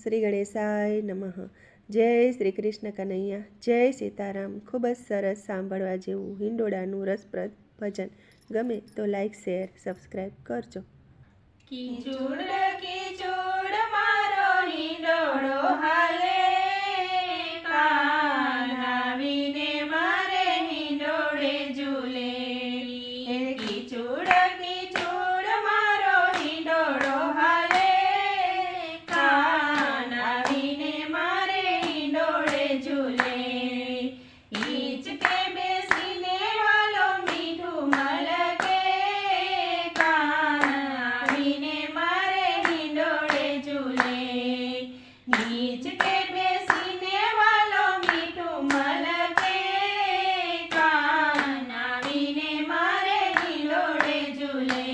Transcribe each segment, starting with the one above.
શ્રી ગણેશાય નમઃ. જય શ્રી કૃષ્ણ કનૈયા, જય સીતારામ. ખૂબ જ સરસ સાંભળવા જેવું હિંડોળાનું રસપ્રદ ભજન. ગમે તો લાઈક, શેર, સબસ્ક્રાઈબ કરજો. કીચુડ કીચુડ મારો હિંડોળો હાલે, કાનાવીને મારે હિંડોળે ઝૂલે. કીચુડ કીચુડ મારો હિંડોળો હાલે, કાનાવીને મારે હિંડોળે ઝૂલે. હિંચકે બેસીને વાલો મીઠું મલકે, કાનાવીને મારે હિંડોળે ઝૂલે. હિંચકે બેસીને વાલો મીઠું મલકે, કાનાવીને મારે હિંડોળે ઝૂલે.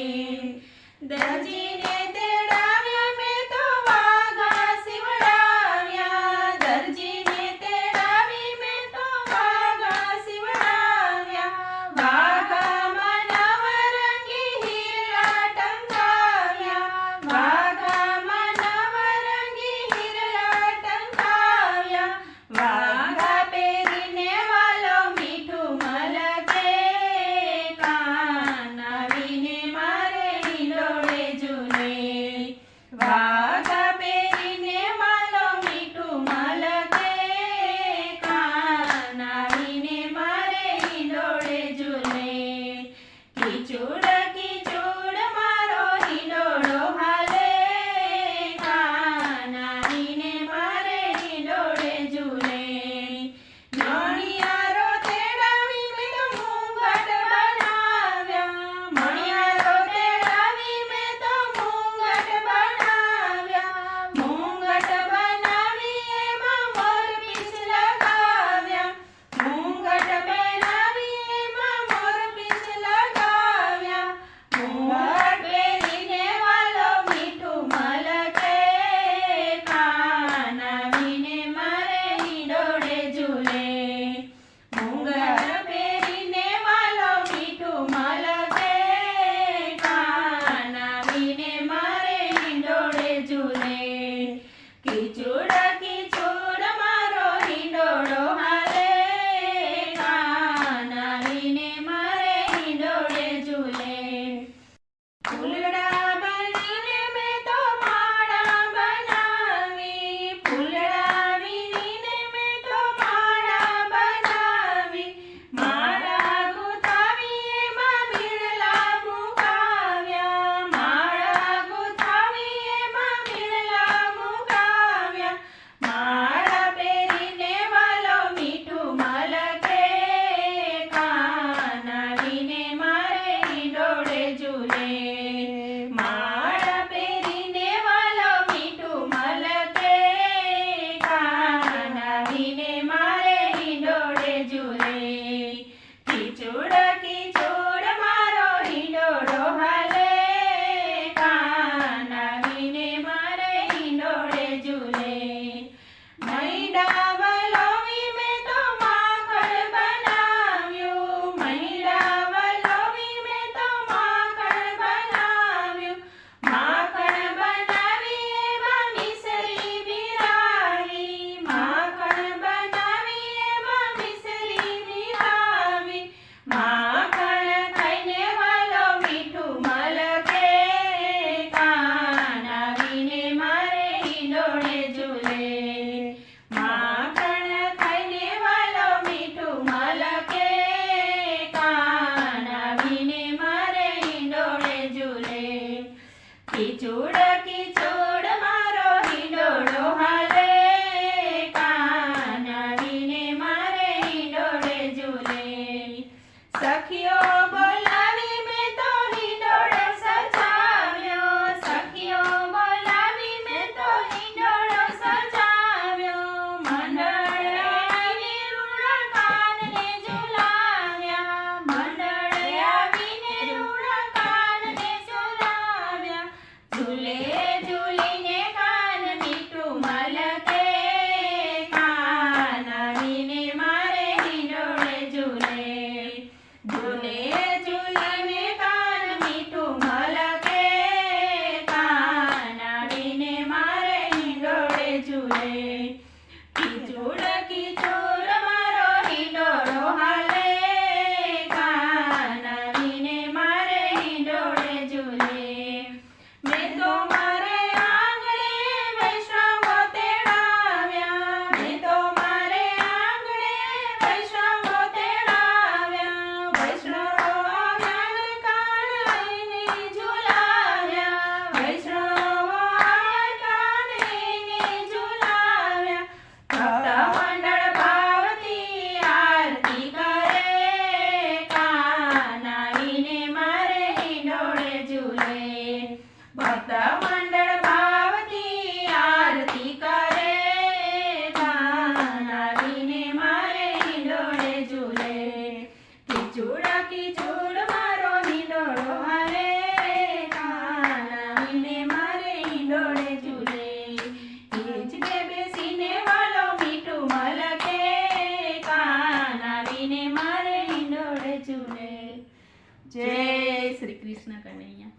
દરજીને તેડાવ્યા મેં તો વાઘા સીવડાવ્યા, દરજીને તેડાવી મેં તો વાઘા સીવડાવ્યા. વાઘામાં નવરંગી હીરા ટંગાવ્યા, વાઘામાં નવરંગી હીરા ટંગાવ્યા. વાઘા પહેરીને વાલો મીઠું મલકે, કાનાવીને મારે હિંડોળે ઝૂલે. વાઘા પહેરીને વાલો મીઠું મલકે, કાનાવીને મારે હિંડોળે ઝૂલે. કીચુડ કીચુડ મારો હિંડોળો હાલે, કાનાવીને મારે હિંડોળે ઝૂલે. મણિયારો તેડાવી મેં તો મુંગટ બનાવ્યા, મણિયારો તેડાવી મેં તો મુંગટ બનાવ્યા. મુંગટ બનાવી એમાં મોરપીંછ લગાવ્યા, મુંગટ બનાવી એમાં મોરપીંછ લગાવ્યા. હિંડોળે ઝૂલે હિંચકે બેસીને વાલો મીઠું મલકે કાન આવીને મારે હિંડોળે ઝૂલે જય શ્રી કૃષ્ણ કનૈયા.